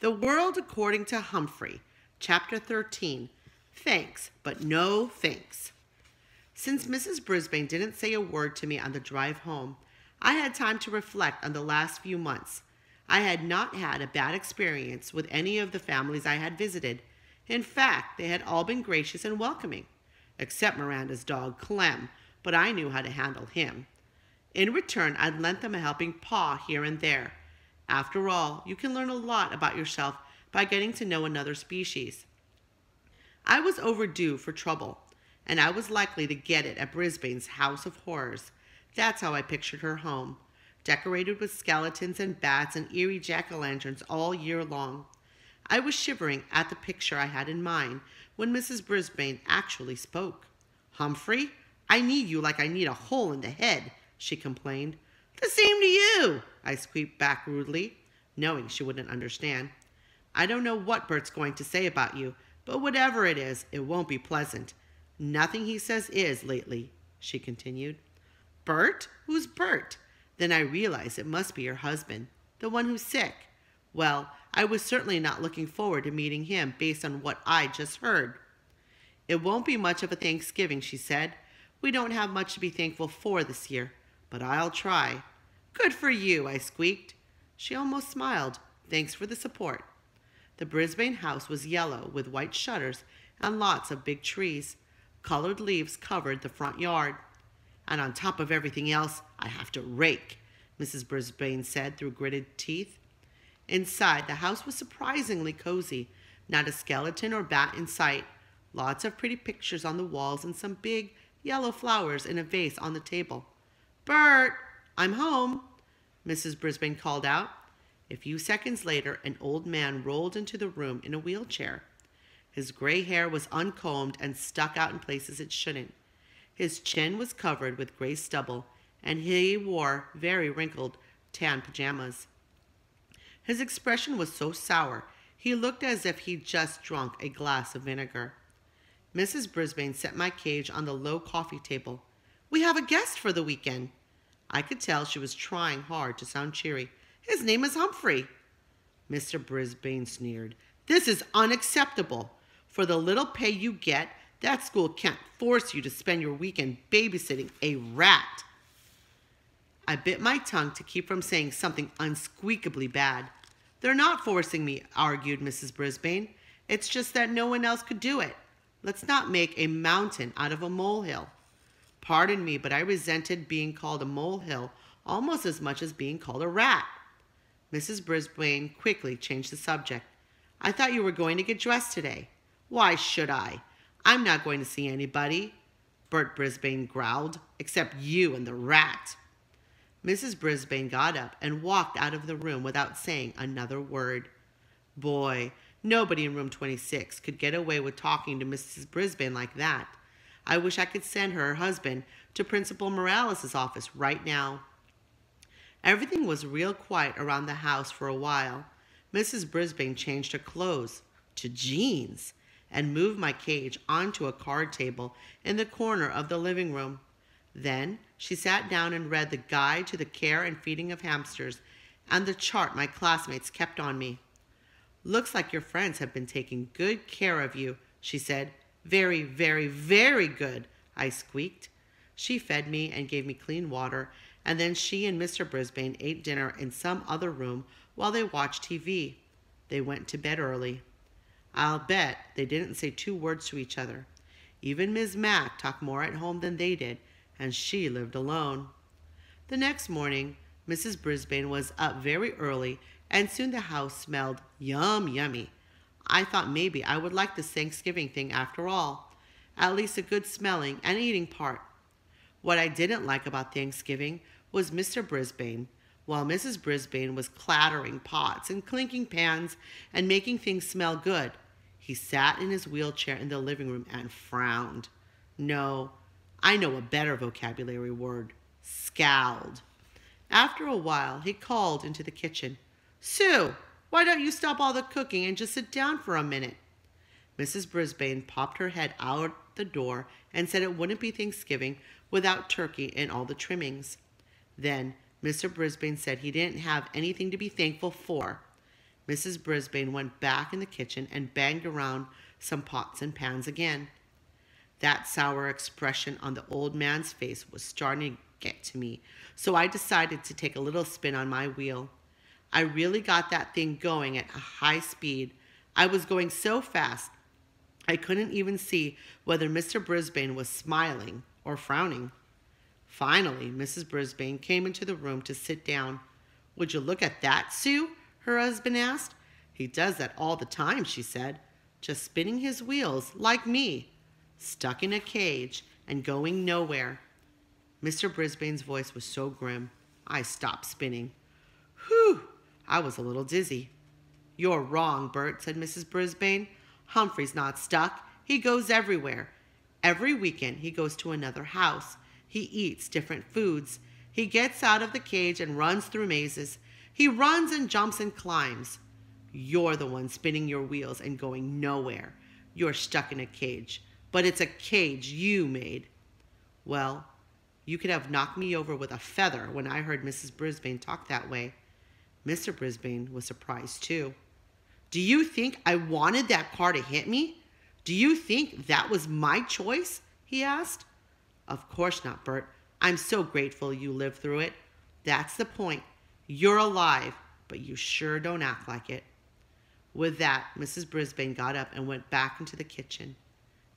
The World According to Humphrey, Chapter 13. Thanks, but no thanks. Since Mrs. Brisbane didn't say a word to me on the drive home, I had time to reflect on the last few months. I had not had a bad experience with any of the families I had visited. In fact, they had all been gracious and welcoming, except Miranda's dog, Clem, but I knew how to handle him. In return, I'd lent them a helping paw here and there. After all, you can learn a lot about yourself by getting to know another species. I was overdue for trouble, and I was likely to get it at Brisbane's House of Horrors. That's how I pictured her home, decorated with skeletons and bats and eerie jack-o'-lanterns all year long. I was shivering at the picture I had in mind when Mrs. Brisbane actually spoke. "Humphrey, I need you like I need a hole in the head," she complained. "The same to you," I squeaked back rudely, knowing she wouldn't understand. "I don't know what Bert's going to say about you, but whatever it is, it won't be pleasant. Nothing he says is lately," she continued. "Bert? Who's Bert?" Then I realized it must be her husband, the one who's sick. Well, I was certainly not looking forward to meeting him based on what I just heard. "It won't be much of a Thanksgiving," she said. "We don't have much to be thankful for this year, but I'll try." "Good for you," I squeaked. She almost smiled. "Thanks for the support." The Brisbane house was yellow with white shutters and lots of big trees. Colored leaves covered the front yard. "And on top of everything else, I have to rake," Mrs. Brisbane said through gritted teeth. Inside, the house was surprisingly cozy. Not a skeleton or bat in sight. Lots of pretty pictures on the walls and some big yellow flowers in a vase on the table. "Bert, I'm home," Mrs. Brisbane called out. A few seconds later, an old man rolled into the room in a wheelchair. His gray hair was uncombed and stuck out in places it shouldn't. His chin was covered with gray stubble, and he wore very wrinkled tan pajamas. His expression was so sour, he looked as if he'd just drunk a glass of vinegar. Mrs. Brisbane set my cage on the low coffee table. "We have a guest for the weekend." I could tell she was trying hard to sound cheery. "His name is Humphrey." Mr. Brisbane sneered. "This is unacceptable. For the little pay you get, that school can't force you to spend your weekend babysitting a rat." I bit my tongue to keep from saying something unsqueakably bad. "They're not forcing me," argued Mrs. Brisbane. "It's just that no one else could do it. Let's not make a mountain out of a molehill." Pardon me, but I resented being called a molehill almost as much as being called a rat. Mrs. Brisbane quickly changed the subject. "I thought you were going to get dressed today." "Why should I? I'm not going to see anybody," Bert Brisbane growled, "except you and the rat." Mrs. Brisbane got up and walked out of the room without saying another word. Boy, nobody in room 26 could get away with talking to Mrs. Brisbane like that. I wish I could send her husband to Principal Morales' office right now. Everything was real quiet around the house for a while. Mrs. Brisbane changed her clothes to jeans and moved my cage onto a card table in the corner of the living room. Then she sat down and read the Guide to the Care and Feeding of Hamsters and the chart my classmates kept on me. "Looks like your friends have been taking good care of you," she said. "Very, very, very good," I squeaked. She fed me and gave me clean water, and then she and Mr. Brisbane ate dinner in some other room while they watched TV. They went to bed early. I'll bet they didn't say 2 words to each other. Even Ms. Mack talked more at home than they did, and she lived alone. The next morning, Mrs. Brisbane was up very early, and soon the house smelled yummy. I thought maybe I would like this Thanksgiving thing after all, at least a good smelling and eating part. What I didn't like about Thanksgiving was Mr. Brisbane. While Mrs. Brisbane was clattering pots and clinking pans and making things smell good, he sat in his wheelchair in the living room and frowned. No, I know a better vocabulary word. Scowled. After a while, he called into the kitchen. "Sue, why don't you stop all the cooking and just sit down for a minute?" Mrs. Brisbane popped her head out the door and said it wouldn't be Thanksgiving without turkey and all the trimmings. Then Mr. Brisbane said he didn't have anything to be thankful for. Mrs. Brisbane went back in the kitchen and banged around some pots and pans again. That sour expression on the old man's face was starting to get to me, so I decided to take a little spin on my wheel. I really got that thing going at a high speed. I was going so fast, I couldn't even see whether Mr. Brisbane was smiling or frowning. Finally, Mrs. Brisbane came into the room to sit down. "Would you look at that, Sue?" her husband asked. "He does that all the time," she said. "Just spinning his wheels, like me. Stuck in a cage and going nowhere." Mr. Brisbane's voice was so grim, I stopped spinning. Whew! I was a little dizzy. "You're wrong, Bert," said Mrs. Brisbane. "Humphrey's not stuck. He goes everywhere. Every weekend he goes to another house. He eats different foods. He gets out of the cage and runs through mazes. He runs and jumps and climbs. You're the one spinning your wheels and going nowhere. You're stuck in a cage, but it's a cage you made." Well, you could have knocked me over with a feather when I heard Mrs. Brisbane talk that way. Mr. Brisbane was surprised too. "Do you think I wanted that car to hit me? Do you think that was my choice?" he asked. "Of course not, Bert. I'm so grateful you lived through it. That's the point. You're alive, but you sure don't act like it." With that, Mrs. Brisbane got up and went back into the kitchen.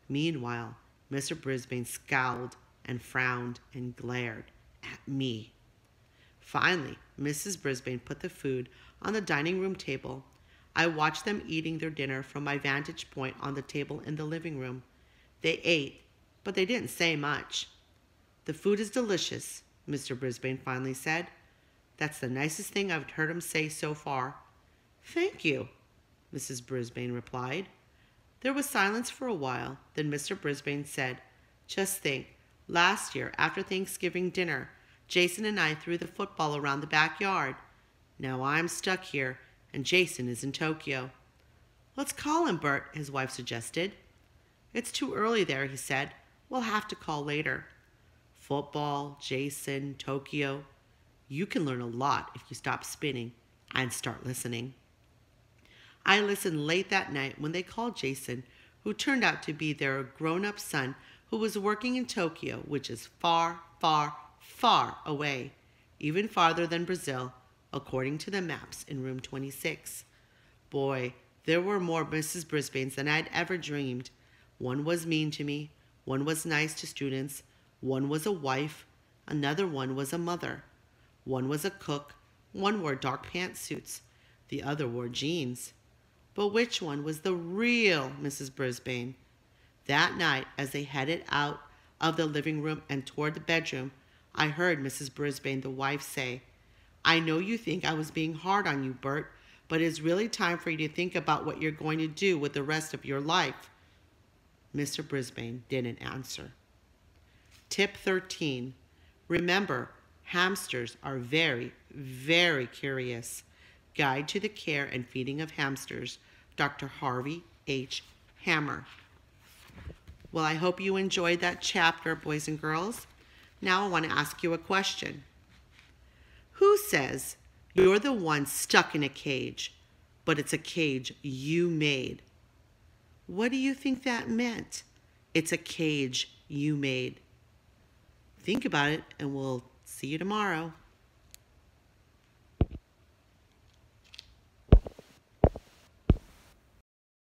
Meanwhile, Mr. Brisbane scowled and frowned and glared at me. Finally, Mrs. Brisbane put the food on the dining room table. I watched them eating their dinner from my vantage point on the table in the living room. They ate, but they didn't say much. "The food is delicious," Mr. Brisbane finally said. "That's the nicest thing I've heard him say so far." "Thank you," Mrs. Brisbane replied. There was silence for a while. Then Mr. Brisbane said, "Just think, last year after Thanksgiving dinner, Jason and I threw the football around the backyard. Now I'm stuck here, and Jason is in Tokyo." "Let's call him, Bert," his wife suggested. "It's too early there," he said. "We'll have to call later." Football, Jason, Tokyo. You can learn a lot if you stop spinning and start listening. I listened late that night when they called Jason, who turned out to be their grown-up son who was working in Tokyo, which is far, far, far away, even farther than Brazil, according to the maps in room 26. Boy, there were more Mrs. Brisbanes than I'd ever dreamed. One was mean to me, one was nice to students, one was a wife, another one was a mother. One was a cook, one wore dark pantsuits, the other wore jeans. But which one was the real Mrs. Brisbane? That night, as they headed out of the living room and toward the bedroom, I heard Mrs. Brisbane, the wife, say, "I know you think I was being hard on you, Bert, but it's really time for you to think about what you're going to do with the rest of your life." Mr. Brisbane didn't answer. Tip 13. Remember, hamsters are very, very curious. Guide to the Care and Feeding of Hamsters, Dr. Harvey H. Hammer. Well, I hope you enjoyed that chapter, boys and girls. Now I want to ask you a question. Who says you're the one stuck in a cage, but it's a cage you made? What do you think that meant? It's a cage you made. Think about it, and we'll see you tomorrow.